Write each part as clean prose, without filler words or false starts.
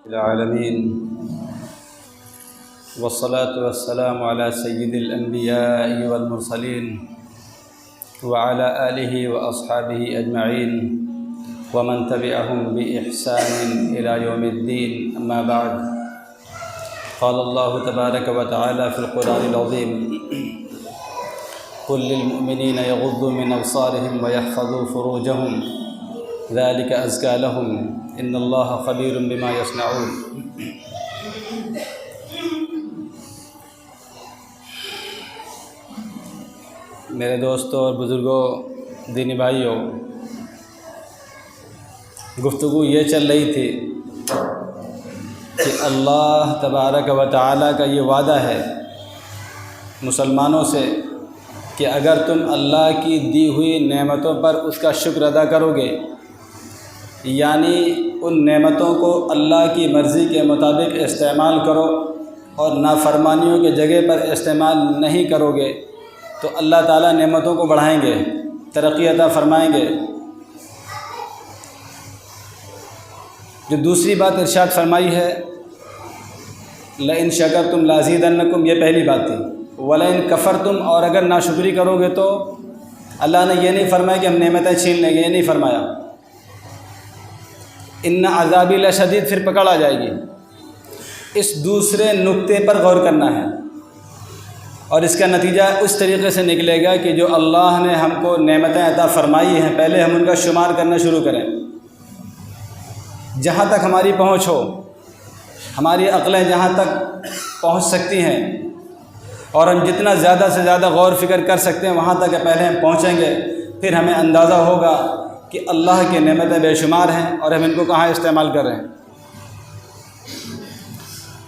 العالمين والصلاة والسلام على سيد الأنبياء والمرسلين وعلى آله وأصحابه أجمعين ومن تبعهم بإحسان إلى يوم الدين. أما بعد، قال الله تبارك وتعالى في القرآن العظيم: قل للمؤمنين يغضوا من أبصارهم ويحفظوا فروجهم ذلك أزكى لهم إن الله خبير بما يصنعون. میرے دوستوں اور بزرگوں، دینی بھائیوں، گفتگو یہ چل رہی تھی کہ اللہ تبارک و تعالیٰ کا یہ وعدہ ہے مسلمانوں سے کہ اگر تم اللہ کی دی ہوئی نعمتوں پر اس کا شکر ادا کرو گے، یعنی ان نعمتوں کو اللہ کی مرضی کے مطابق استعمال کرو اور نافرمانیوں کے جگہ پر استعمال نہیں کرو گے، تو اللہ تعالیٰ نعمتوں کو بڑھائیں گے، ترقی عطا فرمائیں گے۔ جو دوسری بات ارشاد فرمائی ہے لئن شکرتم لازیدنکم، یہ پہلی بات تھی۔ ولئن کفرتم، اور اگر ناشکری کرو گے تو اللہ نے یہ نہیں فرمایا کہ ہم نعمتیں چھین لیں گے، یہ نہیں فرمایا۔ ان عذابی لشدید، پھر پکڑ آ جائے گی۔ اس دوسرے نقطے پر غور کرنا ہے، اور اس کا نتیجہ اس طریقے سے نکلے گا کہ جو اللہ نے ہم کو نعمتیں عطا فرمائی ہیں، پہلے ہم ان کا شمار کرنا شروع کریں۔ جہاں تک ہماری پہنچ ہو، ہماری عقلیں جہاں تک پہنچ سکتی ہیں، اور ہم جتنا زیادہ سے زیادہ غور فکر کر سکتے ہیں وہاں تک پہلے ہم پہنچیں گے، پھر ہمیں اندازہ ہوگا کہ اللہ کی نعمتیں بے شمار ہیں اور ہم ان کو کہاں استعمال کر رہے ہیں۔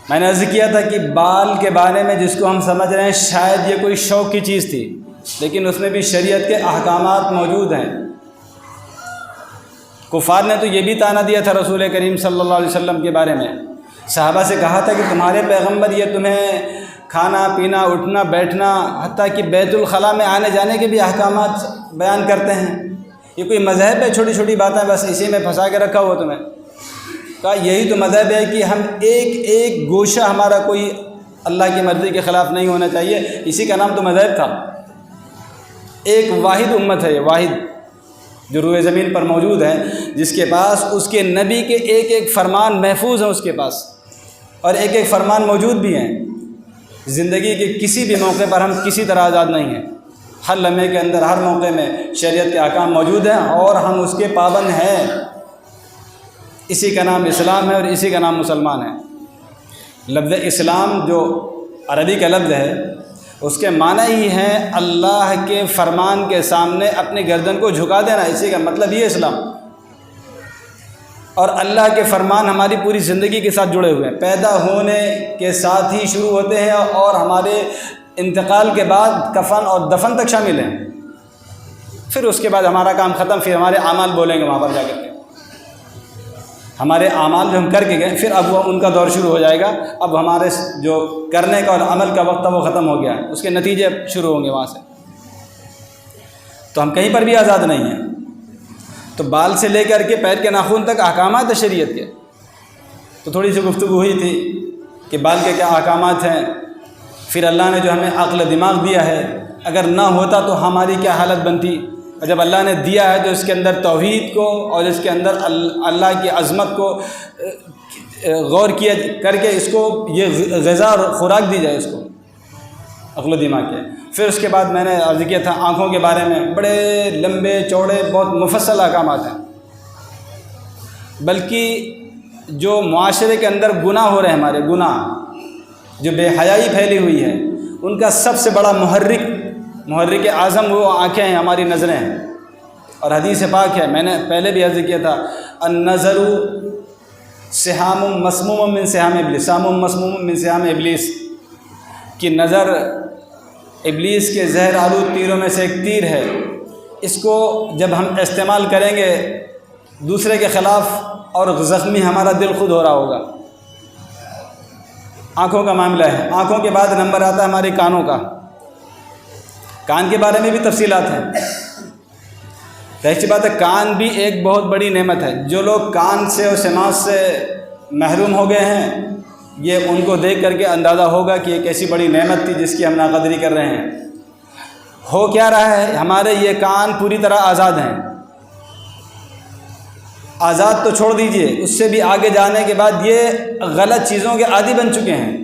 میں نے عرض کیا تھا کہ بال کے بارے میں جس کو ہم سمجھ رہے ہیں شاید یہ کوئی شوق کی چیز تھی، لیکن اس میں بھی شریعت کے احکامات موجود ہیں۔ کفار نے تو یہ بھی طعنہ دیا تھا رسول کریم صلی اللہ علیہ وسلم کے بارے میں، صحابہ سے کہا تھا کہ تمہارے پیغمبر یہ تمہیں کھانا پینا اٹھنا بیٹھنا حتیٰ کہ بیت الخلاء میں آنے جانے کے بھی احکامات بیان کرتے ہیں، یہ کوئی مذہب ہے چھوٹی چھوٹی باتیں بس اسی میں پھنسا کے رکھا ہوا تمہیں؟ کہا یہی تو مذہب ہے کہ ہم ایک ایک گوشہ ہمارا کوئی اللہ کی مرضی کے خلاف نہیں ہونا چاہیے، اسی کا نام تو مذہب تھا۔ ایک واحد امت ہے، یہ واحد جو روئے زمین پر موجود ہے، جس کے پاس اس کے نبی کے ایک ایک فرمان محفوظ ہیں اس کے پاس، اور ایک ایک فرمان موجود بھی ہیں۔ زندگی کے کسی بھی موقع پر ہم کسی طرح آزاد نہیں ہیں، ہر لمحے کے اندر ہر موقع میں شریعت کے احکام موجود ہیں اور ہم اس کے پابند ہیں۔ اسی کا نام اسلام ہے اور اسی کا نام مسلمان ہے۔ لفظ اسلام جو عربی کا لفظ ہے، اس کے معنی ہی ہیں اللہ کے فرمان کے سامنے اپنی گردن کو جھکا دینا، اسی کا مطلب یہ اسلام۔ اور اللہ کے فرمان ہماری پوری زندگی کے ساتھ جڑے ہوئے ہیں، پیدا ہونے کے ساتھ ہی شروع ہوتے ہیں اور ہمارے انتقال کے بعد کفن اور دفن تک شامل ہیں۔ پھر اس کے بعد ہمارا کام ختم، پھر ہمارے اعمال بولیں گے وہاں پر جا کر کے، ہمارے اعمال جو ہم کر کے گئے، پھر اب وہ ان کا دور شروع ہو جائے گا۔ اب ہمارے جو کرنے کا اور عمل کا وقت تھا وہ ختم ہو گیا ہے، اس کے نتیجے شروع ہوں گے وہاں سے۔ تو ہم کہیں پر بھی آزاد نہیں ہیں۔ تو بال سے لے کر کے پیر کے ناخن تک احکامات ہیں شریعت کے۔ تو تھوڑی سی گفتگو ہوئی تھی کہ بال کے کیا احکامات ہیں، پھر اللہ نے جو ہمیں عقل دماغ دیا ہے، اگر نہ ہوتا تو ہماری کیا حالت بنتی، اور جب اللہ نے دیا ہے تو اس کے اندر توحید کو اور اس کے اندر اللہ کی عظمت کو غور کیا کر کے اس کو یہ غذا اور خوراک دی جائے اس کو، عقل و دماغ کے۔ پھر اس کے بعد میں نے عرض کیا تھا آنکھوں کے بارے میں، بڑے لمبے چوڑے بہت مفصل احکامات ہیں، بلکہ جو معاشرے کے اندر گناہ ہو رہے ہیں، ہمارے گناہ جو بے حیائی پھیلی ہوئی ہے، ان کا سب سے بڑا محرک اعظم وہ آنکھیں ہیں، ہماری نظریں ہیں۔ اور حدیث پاک ہے، میں نے پہلے بھی عرض کیا تھا، النظر سہام مسموم من سہام ابلیس، سہام مسموم من سہام ابلیس، کہ نظر ابلیس کے زہر آلود تیروں میں سے ایک تیر ہے۔ اس کو جب ہم استعمال کریں گے دوسرے کے خلاف اور زخمی ہمارا دل خود ہو رہا ہوگا۔ آنکھوں کا معاملہ ہے۔ آنکھوں کے بعد نمبر آتا ہے ہمارے کانوں کا۔ کان کے بارے میں بھی تفصیلات ہیں۔ ظاہر سی بات ہے، کان بھی ایک بہت بڑی نعمت ہے۔ جو لوگ کان سے اور سماعت سے محروم ہو گئے ہیں، یہ ان کو دیکھ کر کے اندازہ ہوگا کہ ایک ایسی بڑی نعمت تھی جس کی ہم ناقدری کر رہے ہیں۔ ہو کیا رہا ہے، ہمارے یہ کان پوری طرح آزاد ہیں۔ آزاد تو چھوڑ دیجئے، اس سے بھی آگے جانے کے بعد یہ غلط چیزوں کے عادی بن چکے ہیں،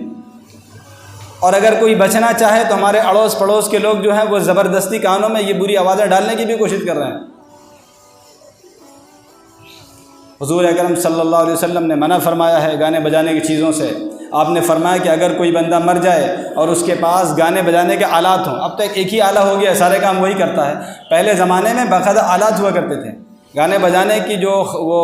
اور اگر کوئی بچنا چاہے تو ہمارے اڑوس پڑوس کے لوگ جو ہیں وہ زبردستی کانوں میں یہ بری آوازیں ڈالنے کی بھی کوشش کر رہے ہیں۔ حضور اکرم صلی اللہ علیہ وسلم نے منع فرمایا ہے گانے بجانے کی چیزوں سے۔ آپ نے فرمایا کہ اگر کوئی بندہ مر جائے اور اس کے پاس گانے بجانے کے آلات ہوں، اب تک ایک ہی آلہ ہو گیا، سارے کام وہی کرتا ہے، پہلے زمانے میں باقاعدہ آلات ہوا کرتے تھے، گانے بجانے کی جو وہ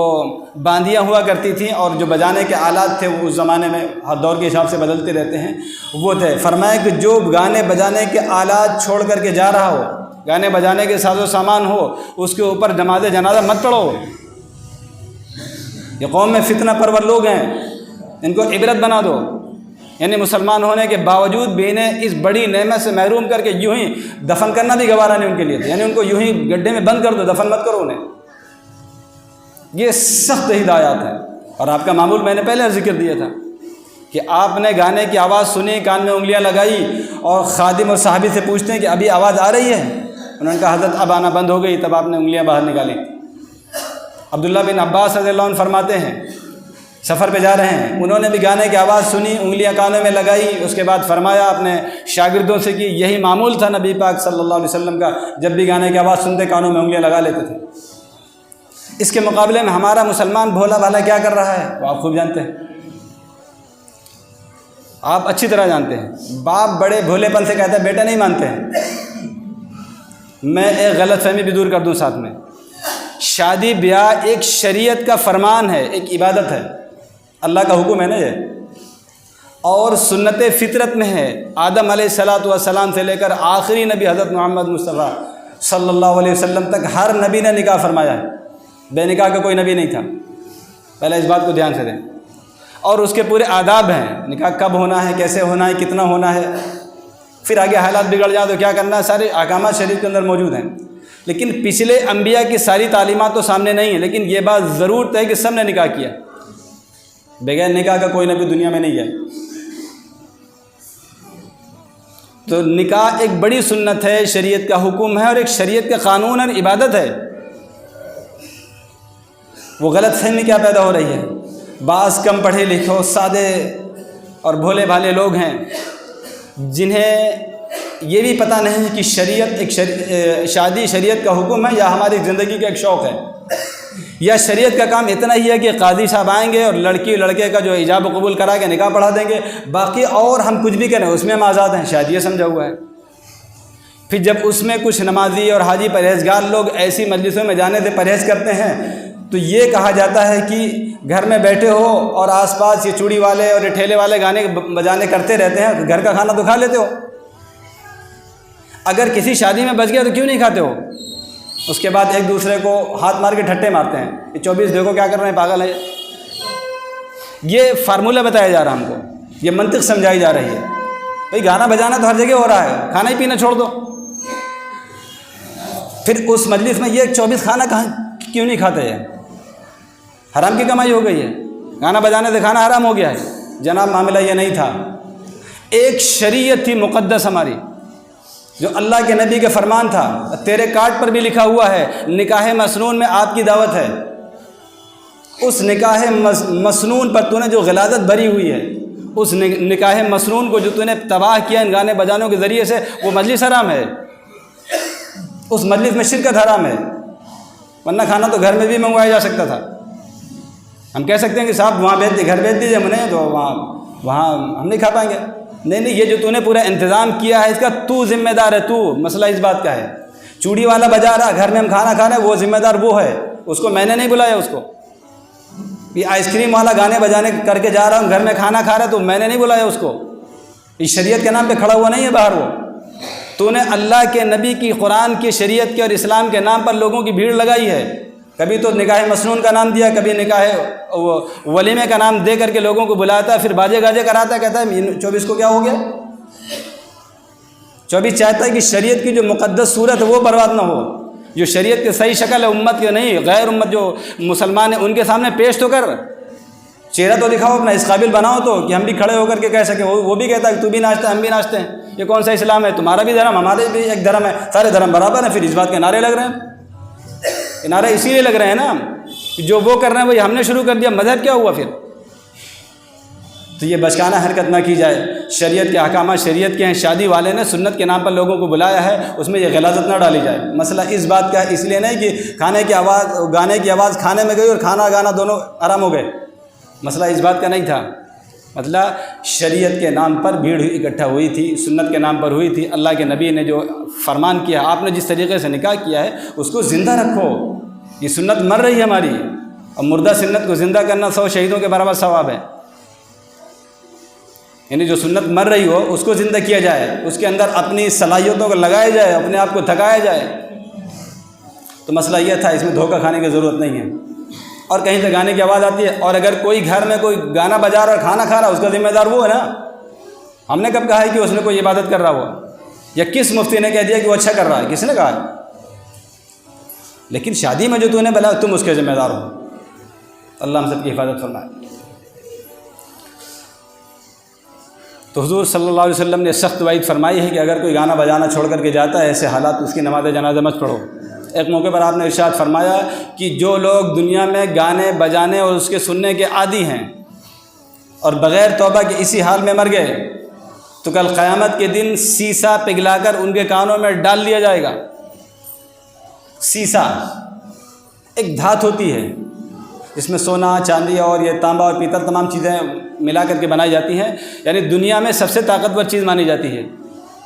باندیاں ہوا کرتی تھیں اور جو بجانے کے آلات تھے وہ اس زمانے میں ہر دور کے حساب سے بدلتے رہتے ہیں، وہ تھے۔ فرمایا کہ جو گانے بجانے کے آلات چھوڑ کر کے جا رہا ہو، گانے بجانے کے ساز و سامان ہو، اس کے اوپر نماز جنازہ مت پڑھو۔ یہ قوم میں فتنہ پرور لوگ ہیں، ان کو عبرت بنا دو۔ یعنی مسلمان ہونے کے باوجود بھی انہیں اس بڑی نعمت سے محروم کر کے یوں ہی دفن کرنا بھی گوارا نہیں ان کے لیے تھا، یعنی ان کو یوں ہی گڈھے میں بند کر دو، دفن مت کرو انہیں۔ یہ سخت ہدایات ہیں، اور آپ کا معمول میں نے پہلے ذکر دیا تھا کہ آپ نے گانے کی آواز سنی، کان میں انگلیاں لگائی اور خادم اور صحابی سے پوچھتے ہیں کہ ابھی آواز آ رہی ہے؟ انہوں نے کہا حضرت اب آنا بند ہو گئی، تب آپ نے انگلیاں باہر نکالی۔ عبداللہ بن عباس رضی اللہ عنہ فرماتے ہیں سفر پہ جا رہے ہیں، انہوں نے بھی گانے کی آواز سنی، انگلیاں کانوں میں لگائی، اس کے بعد فرمایا اپنے شاگردوں سے کہ یہی معمول تھا نبی پاک صلی اللہ علیہ وسلم کا، جب بھی گانے کی آواز سنتے کانوں میں انگلیاں لگا لیتے تھے۔ اس کے مقابلے میں ہمارا مسلمان بھولا بھالا کیا کر رہا ہے وہ آپ خوب جانتے ہیں، آپ اچھی طرح جانتے ہیں۔ باپ بڑے بھولے پن سے کہتا ہے بیٹا نہیں مانتے ہیں۔ میں ایک غلط فہمی بھی دور کر دوں ساتھ میں، شادی بیاہ ایک شریعت کا فرمان ہے، ایک عبادت ہے، اللہ کا حکم ہے نا یہ، اور سنت فطرت میں ہے۔ آدم علیہ السلام سے لے کر آخری نبی حضرت محمد مصطفیٰ صلی اللہ علیہ وسلم تک ہر نبی نے نکاح فرمایا ہے، بے نکاح کا کوئی نبی نہیں تھا، پہلے اس بات کو دھیان سے دیں۔ اور اس کے پورے آداب ہیں، نکاح کب ہونا ہے، کیسے ہونا ہے، کتنا ہونا ہے، پھر آگے حالات بگڑ جائیں تو کیا کرنا ہے، سارے احکامات شریعت کے اندر موجود ہیں۔ لیکن پچھلے انبیاء کی ساری تعلیمات تو سامنے نہیں ہیں، لیکن یہ بات ضرور ہے کہ سب نے نکاح کیا، بغیر نکاح کا کوئی نبی دنیا میں نہیں ہے۔ تو نکاح ایک بڑی سنت ہے، شریعت کا حکم ہے، اور ایک شریعت کا قانون اور عبادت ہے۔ وہ غلط فہمی کیا پیدا ہو رہی ہے، بعض کم پڑھے لکھے سادے اور بھولے بھالے لوگ ہیں جنہیں یہ بھی پتہ نہیں کہ شریعت ایک شادی شریعت کا حکم ہے یا ہماری زندگی کا ایک شوق ہے، یا شریعت کا کام اتنا ہی ہے کہ قاضی صاحب آئیں گے اور لڑکی لڑکے کا جو ایجاب و قبول کرا کے نکاح پڑھا دیں گے، باقی اور ہم کچھ بھی کریں اس میں ہم آزاد ہیں، شاید یہ سمجھا ہوا ہے۔ پھر جب اس میں کچھ نمازی اور حاجی پرہیزگار لوگ ایسی مجلسوں میں جانے سے پرہیز کرتے ہیں تو یہ کہا جاتا ہے کہ گھر میں بیٹھے ہو اور آس پاس یہ چوڑی والے اور یہ ٹھیلے والے گانے بجانے کرتے رہتے ہیں تو گھر کا کھانا تو کھا لیتے ہو، اگر کسی شادی میں بچ گیا تو کیوں نہیں کھاتے ہو؟ اس کے بعد ایک دوسرے کو ہاتھ مار کے ٹھٹے مارتے ہیں، یہ 24 دیکھو کیا کر رہے ہیں، پاگل ہے۔ یہ فارمولہ بتایا جا رہا ہم کو، یہ منطق سمجھائی جا رہی ہے، بھائی گانا بجانا تو ہر جگہ ہو رہا ہے، کھانا ہی پینا چھوڑ دو۔ پھر اس مجلس میں یہ 24 کھانا کیوں نہیں کھاتے ہیں؟ حرام کی کمائی ہو گئی ہے، گانا بجانے سے کھانا حرام ہو گیا ہے۔ جناب معاملہ یہ نہیں تھا، ایک شریعت تھی مقدس ہماری، جو اللہ کے نبی کا فرمان تھا، تیرے کارڈ پر بھی لکھا ہوا ہے نکاح مسنون میں آپ کی دعوت ہے۔ اس نکاح مسنون پر تو نے جو غلاظت بھری ہوئی ہے، اس نکاح مسنون کو جو تو نے تباہ کیا ان گانے بجانوں کے ذریعے سے، وہ مجلس حرام ہے، اس مجلس میں شرکت حرام ہے، ورنہ کھانا تو گھر میں بھی منگوایا جا سکتا تھا۔ ہم کہہ سکتے ہیں کہ صاحب وہاں بھیج دی، گھر بھیج دیجیے انہیں، تو وہاں ہم نہیں کھا پائیں گے۔ نہیں، یہ جو تو نے پورا انتظام کیا ہے اس کا تو ذمہ دار ہے، تو مسئلہ اس بات کا ہے۔ چوڑی والا بجا رہا، گھر میں ہم کھانا کھا رہے ہیں، وہ ذمہ دار وہ ہے، اس کو میں نے نہیں بلایا۔ اس کو یہ آئس کریم والا گانے بجانے کر کے جا رہا ہوں، گھر میں کھانا کھا رہا ہے، تو میں نے نہیں بلایا اس کو، اس شریعت کے نام پہ کھڑا ہوا نہیں ہے باہر۔ وہ تو نے اللہ کے نبی کی، قرآن کی، شریعت کے اور اسلام کے نام پر لوگوں کی بھیڑ لگائی ہے، کبھی تو نکاح مسنون کا نام دیا، کبھی نکاح ولیمے کا نام دے کر کے لوگوں کو بلاتا ہے، پھر باجے گاجے کراتا ہے، کہتا ہے 24 کو کیا ہو گیا؟ 24 چاہتا ہے کہ شریعت کی جو مقدس صورت ہے وہ برباد نہ ہو، جو شریعت کی صحیح شکل ہے امت کے نہیں، غیر امت جو مسلمان ہیں ان کے سامنے پیش تو کر۔ چہرہ تو دکھاؤ اپنا، اس قابل بناؤ تو کہ ہم بھی کھڑے ہو کر کے کہہ سکیں۔ وہ بھی کہتا ہے کہ تو بھی ناچتا ہے ہم بھی ناچتے ہیں، یہ کون سا اسلام ہے؟ تمہارا بھی دھرم ہمارے بھی ایک دھرم ہے، سارے دھرم برابر ہیں۔ پھر اس بات کے نعرے لگ رہے ہیں، نعرے اسی لیے لگ رہے ہیں نا کہ جو وہ کر رہے ہیں وہی ہم نے شروع کر دیا، مذہب کیا ہوا پھر؟ تو یہ بچکانہ حرکت نہ کی جائے۔ شریعت کے احکامات شریعت کے ہیں، شادی والے نے سنت کے نام پر لوگوں کو بلایا ہے، اس میں یہ غلاظت نہ ڈالی جائے۔ مسئلہ اس بات کا اس لیے نہیں کہ کھانے کی آواز گانے کی آواز کھانے میں گئی اور کھانا گانا دونوں آرام ہو گئے، مسئلہ اس بات کا نہیں تھا۔ مطلب شریعت کے نام پر بھیڑ اکٹھا ہوئی تھی، سنت کے نام پر ہوئی تھی۔ اللہ کے نبی نے جو فرمان کیا، آپ نے جس طریقے سے نکاح کیا ہے اس کو زندہ رکھو۔ یہ سنت مر رہی ہے ہماری، اور مردہ سنت کو زندہ کرنا 100 شہیدوں کے برابر ثواب ہے۔ یعنی جو سنت مر رہی ہو اس کو زندہ کیا جائے، اس کے اندر اپنی صلاحیتوں کو لگایا جائے، اپنے آپ کو تھکایا جائے۔ تو مسئلہ یہ تھا، اس میں دھوکہ کھانے کی ضرورت نہیں ہے۔ اور کہیں سے گانے کی آواز آتی ہے، اور اگر کوئی گھر میں کوئی گانا بجا رہا اور کھانا کھا رہا، اس کا ذمہ دار وہ ہے نا۔ ہم نے کب کہا ہے کہ اس نے کوئی عبادت کر رہا ہو، یا کس مفتی نے کہہ دیا کہ وہ اچھا کر رہا ہے؟ کس نے کہا ہے؟ لیکن شادی میں جو تو نے بلایا تم اس کے ذمہ دار ہو۔ اللہ ہم سب کی حفاظت فرمائے۔ تو حضور صلی اللہ علیہ وسلم نے سخت وعید فرمائی ہے کہ اگر کوئی گانا بجانا چھوڑ کر کے جاتا ہے، ایسے حالات اس کی نماز جنازہ مت پڑھو۔ ایک موقع پر آپ نے ارشاد فرمایا کہ جو لوگ دنیا میں گانے بجانے اور اس کے سننے کے عادی ہیں اور بغیر توبہ کے اسی حال میں مر گئے، تو کل قیامت کے دن سیسا پگھلا کر ان کے کانوں میں ڈال دیا جائے گا۔ سیسا ایک دھات ہوتی ہے، اس میں سونا چاندی اور یہ تانبا اور پیتل تمام چیزیں ملا کر کے بنائی جاتی ہیں، یعنی دنیا میں سب سے طاقتور چیز مانی جاتی ہے۔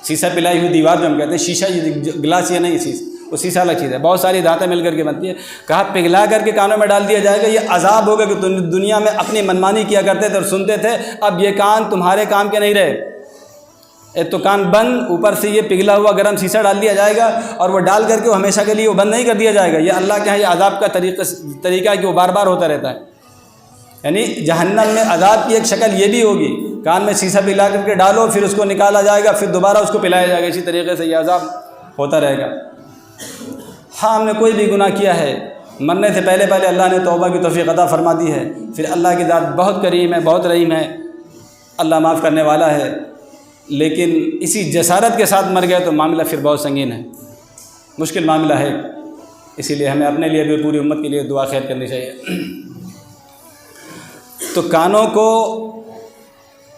سیسا پلائی ہوئی دیوار جو ہم کہتے ہیں، شیشہ، یہ گلاس یہ نہیں، وہ سیسا الگ چیز ہے، بہت ساری دھاتیں مل کر کے بنتی ہے۔ کہا پگھلا کر کے کانوں میں ڈال دیا جائے گا، یہ عذاب ہوگا کہ تم دنیا میں اپنی منمانی کیا کرتے تھے اور سنتے تھے، اب یہ کان تمہارے کام کے نہیں رہے۔ ایک تو کان بند، اوپر سے یہ پگھلا ہوا گرم سیسا ڈال دیا جائے گا، اور وہ ڈال کر کے وہ ہمیشہ کے لیے وہ بند نہیں کر دیا جائے گا۔ یہ اللہ کے یہاں یہ عذاب کا طریقہ ہے کہ وہ بار بار ہوتا رہتا ہے۔ یعنی جہنم میں عذاب کی ایک شکل یہ بھی ہوگی، کان میں سیسا پلا کر کے ڈالو، پھر اس کو نکالا جائے گا، پھر دوبارہ اس کو پلایا جائے گا، اسی طریقے سے یہ عذاب ہوتا رہے گا۔ ہاں، ہم نے کوئی بھی گناہ کیا ہے، مرنے سے پہلے اللہ نے توبہ کی توفیق عطا فرما دی ہے، پھر اللہ کی ذات بہت کریم ہے، بہت رحیم ہے، اللہ معاف کرنے والا ہے، لیکن اسی جسارت کے ساتھ مر گئے تو معاملہ پھر بہت سنگین ہے، مشکل معاملہ ہے۔ اسی لیے ہمیں اپنے لیے بھی، پوری امت کے لیے دعا خیر کرنی چاہیے۔ تو کانوں کو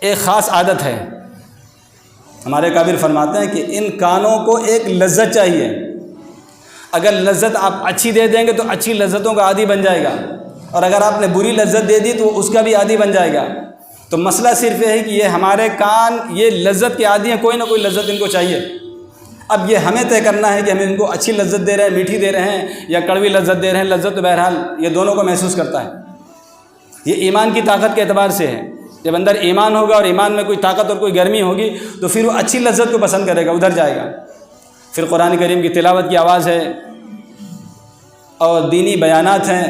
ایک خاص عادت ہے، ہمارے کابر فرماتے ہیں کہ ان کانوں کو ایک لذت چاہیے۔ اگر لذت آپ اچھی دے دیں گے تو اچھی لذتوں کا عادی بن جائے گا، اور اگر آپ نے بری لذت دے دی تو وہ اس کا بھی عادی بن جائے گا۔ تو مسئلہ صرف یہ ہے کہ یہ ہمارے کان یہ لذت کے عادی ہیں، کوئی نہ کوئی لذت ان کو چاہیے۔ اب یہ ہمیں طے کرنا ہے کہ ہم ان کو اچھی لذت دے رہے ہیں، میٹھی دے رہے ہیں، یا کڑوی لذت دے رہے ہیں۔ لذت تو بہرحال یہ دونوں کو محسوس کرتا ہے، یہ ایمان کی طاقت کے اعتبار سے ہے۔ جب اندر ایمان ہوگا اور ایمان میں کوئی طاقت اور کوئی گرمی ہوگی تو پھر وہ اچھی لذت کو پسند کرے گا، ادھر جائے گا۔ پھر قرآن کریم کی تلاوت کی آواز ہے، اور دینی بیانات ہیں،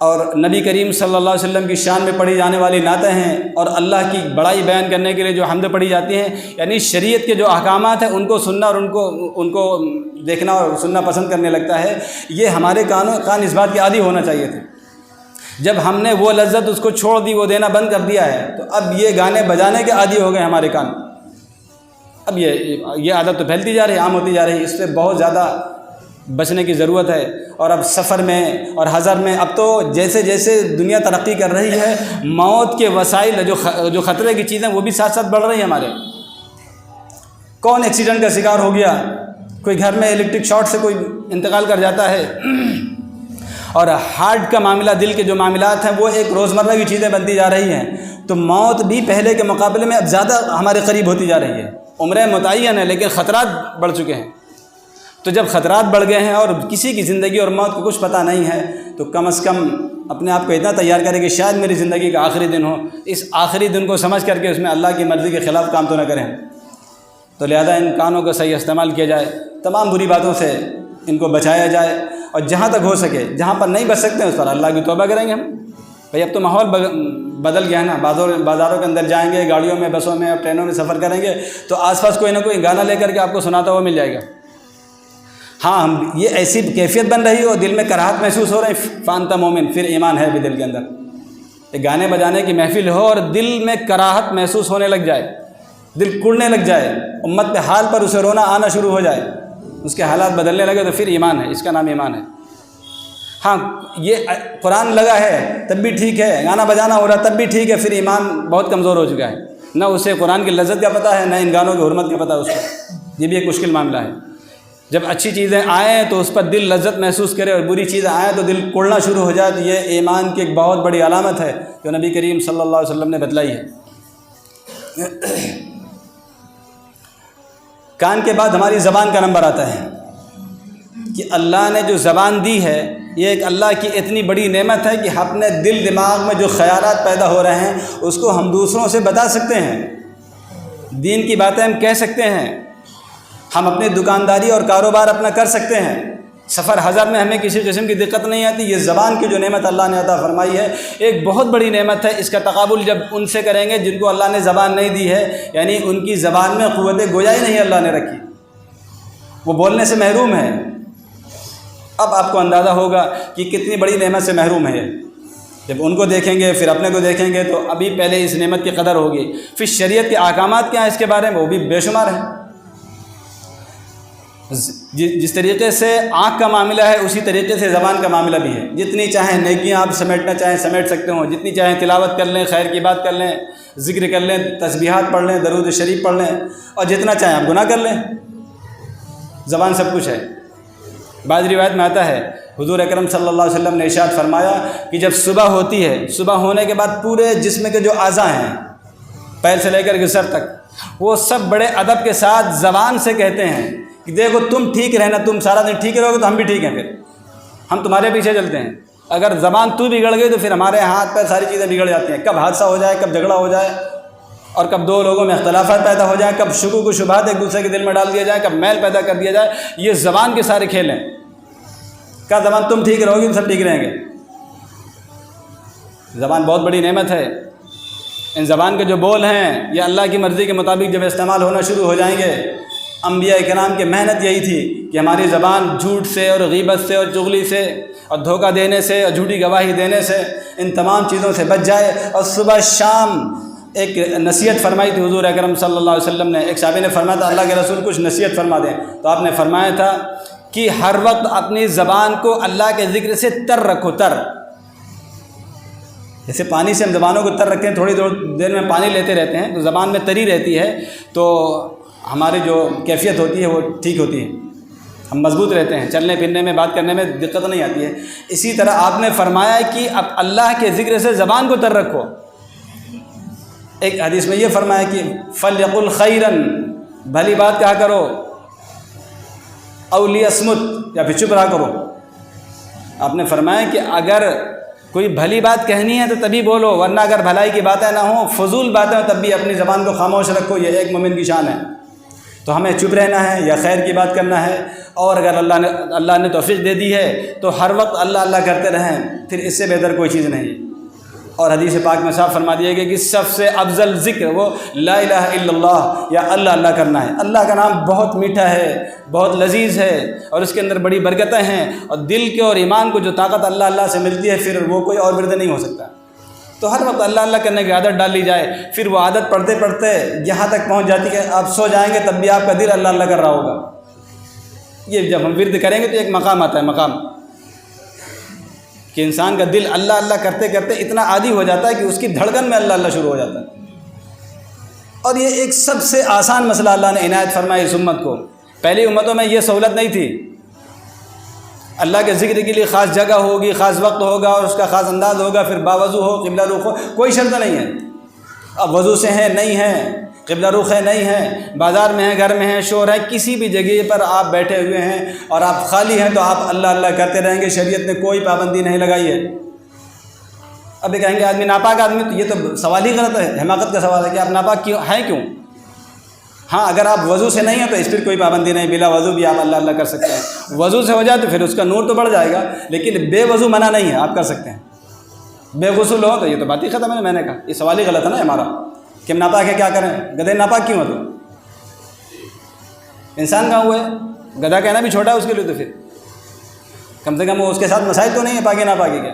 اور نبی کریم صلی اللہ علیہ وسلم کی شان میں پڑھی جانے والی نعتیں ہیں، اور اللہ کی بڑائی بیان کرنے کے لیے جو حمد پڑھی جاتی ہیں، یعنی شریعت کے جو احکامات ہیں ان کو سننا اور ان کو دیکھنا اور سننا پسند کرنے لگتا ہے۔ یہ ہمارے کان اس بات کے عادی ہونا چاہیے تھے۔ جب ہم نے وہ لذت اس کو چھوڑ دی، وہ دینا بند کر دیا ہے، تو اب یہ گانے بجانے کے عادی ہو گئے ہمارے کان۔ اب یہ عادت تو پھیلتی جا رہی ہے، عام ہوتی جا رہی ہے، اس سے بہت زیادہ بچنے کی ضرورت ہے۔ اور اب سفر میں اور حضر میں، اب تو جیسے جیسے دنیا ترقی کر رہی ہے، موت کے وسائل جو خطرے کی چیزیں وہ بھی ساتھ ساتھ بڑھ رہی ہیں ہمارے۔ کون ایکسیڈنٹ کا شکار ہو گیا، کوئی گھر میں الیکٹرک شارٹ سے کوئی انتقال کر جاتا ہے، اور ہارٹ کا معاملہ، دل کے جو معاملات ہیں وہ ایک روزمرہ کی چیزیں بنتی جا رہی ہیں۔ تو موت بھی پہلے کے مقابلے میں اب زیادہ ہمارے قریب ہوتی جا رہی ہے۔ عمریں متعین ہیں لیکن خطرات بڑھ چکے ہیں۔ تو جب خطرات بڑھ گئے ہیں اور کسی کی زندگی اور موت کو کچھ پتہ نہیں ہے، تو کم از کم اپنے آپ کو اتنا تیار کرے کہ شاید میری زندگی کا آخری دن ہو، اس آخری دن کو سمجھ کر کے اس میں اللہ کی مرضی کے خلاف کام تو نہ کریں۔ تو لہذا ان کانوں کا صحیح استعمال کیا جائے، تمام بری باتوں سے ان کو بچایا جائے، اور جہاں تک ہو سکے، جہاں پر نہیں بچ سکتے ہیں اس پر اللہ کی توبہ کریں گے ہم۔ بھئی اب تو ماحول بدل گیا ہے نا، بازاروں کے اندر جائیں گے، گاڑیوں میں، بسوں میں اور ٹرینوں میں سفر کریں گے تو آس پاس کوئی نہ کوئی گانا لے کر کے آپ کو سناتا ہوا مل جائے گا۔ ہاں ہم یہ ایسی کیفیت بن رہی ہو، دل میں کراہت محسوس ہو رہی، فانت مومن، پھر ایمان ہے بھی دل کے اندر۔ ایک گانے بجانے کی محفل ہو اور دل میں کراہت محسوس ہونے لگ جائے، دل کڑنے لگ جائے، امت کے حال پر اسے رونا آنا شروع ہو جائے، اس کے حالات بدلنے لگے، تو پھر ایمان ہے، اس کا نام ایمان ہے۔ ہاں یہ قرآن لگا ہے تب بھی ٹھیک ہے، گانا بجانا ہو رہا تب بھی ٹھیک ہے، پھر ایمان بہت کمزور ہو چکا ہے، نہ اسے قرآن کی لذت کا پتہ ہے، نہ ان گانوں کی حرمت کا پتہ ہے اس کو۔ یہ بھی ایک مشکل معاملہ ہے۔ جب اچھی چیزیں آئیں تو اس پر دل لذت محسوس کرے، اور بری چیزیں آئیں تو دل کوڑنا شروع ہو جائے، تو یہ ایمان کی ایک بہت بڑی علامت ہے جو نبی کریم صلی اللہ علیہ وسلم نے بتلائی ہے۔ کان کے بعد ہماری زبان کا نمبر آتا ہے کہ اللہ نے جو زبان دی ہے یہ ایک اللہ کی اتنی بڑی نعمت ہے کہ اپنے دل دماغ میں جو خیالات پیدا ہو رہے ہیں اس کو ہم دوسروں سے بتا سکتے ہیں، دین کی باتیں ہم کہہ سکتے ہیں، ہم اپنی دکانداری اور کاروبار اپنا کر سکتے ہیں، سفر حضر میں ہمیں کسی قسم کی دقت نہیں آتی۔ یہ زبان کی جو نعمت اللہ نے عطا فرمائی ہے ایک بہت بڑی نعمت ہے۔ اس کا تقابل جب ان سے کریں گے جن کو اللہ نے زبان نہیں دی ہے، یعنی ان کی زبان میں قوت گویائی نہیں اللہ نے رکھی، وہ بولنے سے محروم ہے، اب آپ کو اندازہ ہوگا کہ کتنی بڑی نعمت سے محروم ہے۔ جب ان کو دیکھیں گے پھر اپنے کو دیکھیں گے تو ابھی پہلے اس نعمت کی قدر ہوگی۔ پھر شریعت کے احکامات کیا ہیں اس کے بارے میں، وہ بھی بے شمار ہیں۔ جس طریقے سے آنکھ کا معاملہ ہے اسی طریقے سے زبان کا معاملہ بھی ہے۔ جتنی چاہیں نیکیاں آپ سمیٹنا چاہیں سمیٹ سکتے ہو، جتنی چاہیں تلاوت کر لیں، خیر کی بات کر لیں، ذکر کر لیں، تسبیحات پڑھ لیں، درود شریف پڑھ لیں، اور جتنا چاہیں آپ گناہ کر لیں۔ زبان سب کچھ ہے۔ بعض روایت میں آتا ہے حضور اکرم صلی اللہ علیہ وسلم نے ارشاد فرمایا کہ جب صبح ہوتی ہے، صبح ہونے کے بعد پورے جسم کے جو اعضاء ہیں، پیر سے لے کر کے سر تک، وہ سب بڑے ادب کے ساتھ زبان سے کہتے ہیں کہ دیکھو تم ٹھیک رہنا، تم سارا دن ٹھیک رہو گے تو ہم بھی ٹھیک ہیں، پھر ہم تمہارے پیچھے چلتے ہیں۔ اگر زبان تو بگڑ گئی تو پھر ہمارے ہاتھ پیر ساری چیزیں بگڑ جاتی ہیں، کب حادثہ ہو جائے، کب جھگڑا ہو جائے، اور کب دو لوگوں میں اختلافات پیدا ہو جائیں، کب شکوک و شبہات ایک دوسرے کے دل میں ڈال دیا جائے، کب میل پیدا کر دیا جائے، یہ زبان کے سارے کھیل ہیں۔ کیا زبان تم ٹھیک رہو گی تو سب ٹھیک رہیں گے۔ زبان بہت بڑی نعمت ہے۔ ان زبان کے جو بول ہیں یہ اللہ کی مرضی کے مطابق جب استعمال ہونا شروع ہو جائیں گے، انبیاء کرام کی محنت یہی تھی کہ ہماری زبان جھوٹ سے اور غیبت سے اور چغلی سے اور دھوکہ دینے سے اور جھوٹی گواہی دینے سے، ان تمام چیزوں سے بچ جائے۔ اور صبح شام ایک نصیحت فرمائی تھی حضور اکرم صلی اللہ علیہ وسلم نے۔ ایک صحابی نے فرمایا تھا اللہ کے رسول کچھ نصیحت فرما دیں، تو آپ نے فرمایا تھا کہ ہر وقت اپنی زبان کو اللہ کے ذکر سے تر رکھو۔ تر جیسے پانی سے ہم زبانوں کو تر رکھتے ہیں، تھوڑی دیر میں پانی لیتے رہتے ہیں تو زبان میں تری رہتی ہے، تو ہماری جو کیفیت ہوتی ہے وہ ٹھیک ہوتی ہے، ہم مضبوط رہتے ہیں، چلنے پھرنے میں بات کرنے میں دقت نہیں آتی ہے۔ اسی طرح آپ نے فرمایا کہ اب اللہ کے ذکر سے زبان کو تر رکھو۔ ایک حدیث میں یہ فرمایا کہ فَلْيَقُلْ خَيْرًا، بھلی بات کہا کرو، اَوْ لِيَصْمُتْ، یا پھر چپ رہا کرو۔ آپ نے فرمایا کہ اگر کوئی بھلی بات کہنی ہے تو تبھی بولو، ورنہ اگر بھلائی کی باتیں نہ ہوں، فضول باتیں ہوں، تب بھی اپنی زبان کو خاموش رکھو۔ یہ ایک مومن کی شان ہے۔ تو ہمیں چپ رہنا ہے یا خیر کی بات کرنا ہے، اور اگر اللہ نے توفیق دے دی ہے تو ہر وقت اللہ اللہ کرتے رہیں، پھر اس سے بہتر کوئی چیز نہیں۔ اور حدیث پاک میں صاف فرما دیا گیا کہ سب سے افضل ذکر وہ لا الہ الا اللہ، یا اللہ اللہ کرنا ہے۔ اللہ کا نام بہت میٹھا ہے، بہت لذیذ ہے، اور اس کے اندر بڑی برکتیں ہیں، اور دل کے اور ایمان کو جو طاقت اللہ اللہ سے ملتی ہے پھر وہ کوئی اور ورد نہیں ہو سکتا۔ تو ہر وقت اللہ اللہ کرنے کی عادت ڈال لی جائے، پھر وہ عادت پڑھتے پڑھتے یہاں تک پہنچ جاتی کہ آپ سو جائیں گے تب بھی آپ کا دل اللہ اللہ کر رہا ہوگا۔ یہ جب ہم ورد کریں گے تو ایک مقام آتا ہے، مقام کہ انسان کا دل اللہ اللہ کرتے کرتے اتنا عادی ہو جاتا ہے کہ اس کی دھڑکن میں اللہ اللہ شروع ہو جاتا ہے۔ اور یہ ایک سب سے آسان مسئلہ اللہ نے عنایت فرمائی اس امت کو۔ پہلی امتوں میں یہ سہولت نہیں تھی۔ اللہ کے ذکر کے لیے خاص جگہ ہوگی، خاص وقت ہوگا، اور اس کا خاص انداز ہوگا، پھر باوضو ہو، قبلہ رخ ہو، کوئی شرط نہیں ہے۔ اب وضو سے ہیں نہیں ہیں، قبلہ رخ ہے نہیں ہے، بازار میں ہیں، گھر میں ہیں، شور ہے، کسی بھی جگہ پر آپ بیٹھے ہوئے ہیں اور آپ خالی ہیں تو آپ اللہ اللہ کرتے رہیں گے، شریعت نے کوئی پابندی نہیں لگائی ہے۔ اب یہ کہیں گے آدمی ناپاک آدمی، تو یہ تو سوال ہی غلط ہے، حماقت کا سوال ہے کہ آپ ناپاک کیوں ہیں، کیوں؟ ہاں اگر آپ وضو سے نہیں ہیں تو اس پر کوئی پابندی نہیں، بلا وضو بھی آپ اللہ اللہ کر سکتے ہیں۔ وضو سے ہو جائے تو پھر اس کا نور تو بڑھ جائے گا، لیکن بے وضو منع نہیں ہے، آپ کر سکتے ہیں۔ بے غسل ہو تو یہ تو بات ہی ختم ہے، میں نے کہا یہ سوال ہی غلط ہے نا ہمارا کہ ہم ناپاک ہے کیا کریں، گدھے ناپاک کیوں ہے؟ تو انسان کہاں ہوئے؟ گدھا کہنا بھی چھوٹا ہے اس کے لیے، تو پھر کم سے کم وہ اس کے ساتھ مسائل تو نہیں ہے پاکی ناپاکی کے۔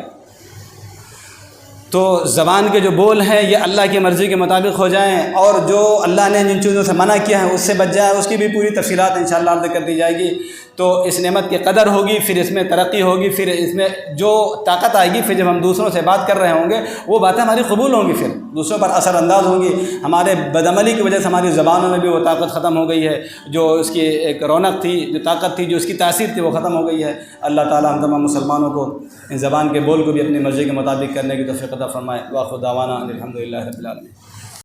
تو زبان کے جو بول ہیں یہ اللہ کی مرضی کے مطابق ہو جائیں، اور جو اللہ نے جن چیزوں سے منع کیا ہے اس سے بچ جائے، اس کی بھی پوری تفصیلات انشاءاللہ عرض کر دی جائے گی۔ تو اس نعمت کی قدر ہوگی، پھر اس میں ترقی ہوگی، پھر اس میں جو طاقت آئے گی، پھر جب ہم دوسروں سے بات کر رہے ہوں گے وہ باتیں ہماری قبول ہوں گی، پھر دوسروں پر اثر انداز ہوں گی۔ ہمارے بدعملی کی وجہ سے ہماری زبانوں میں بھی وہ طاقت ختم ہو گئی ہے، جو اس کی ایک رونق تھی، جو طاقت تھی، جو اس کی تاثیر تھی، وہ ختم ہو گئی ہے۔ اللہ تعالیٰ ہم تمام مسلمانوں کو ان زبان کے بول کو بھی اپنی مرضی کے مطابق کرنے کی توفیق عطا فرمائے۔ وآخر دعوانا الحمدللہ رب العالمین۔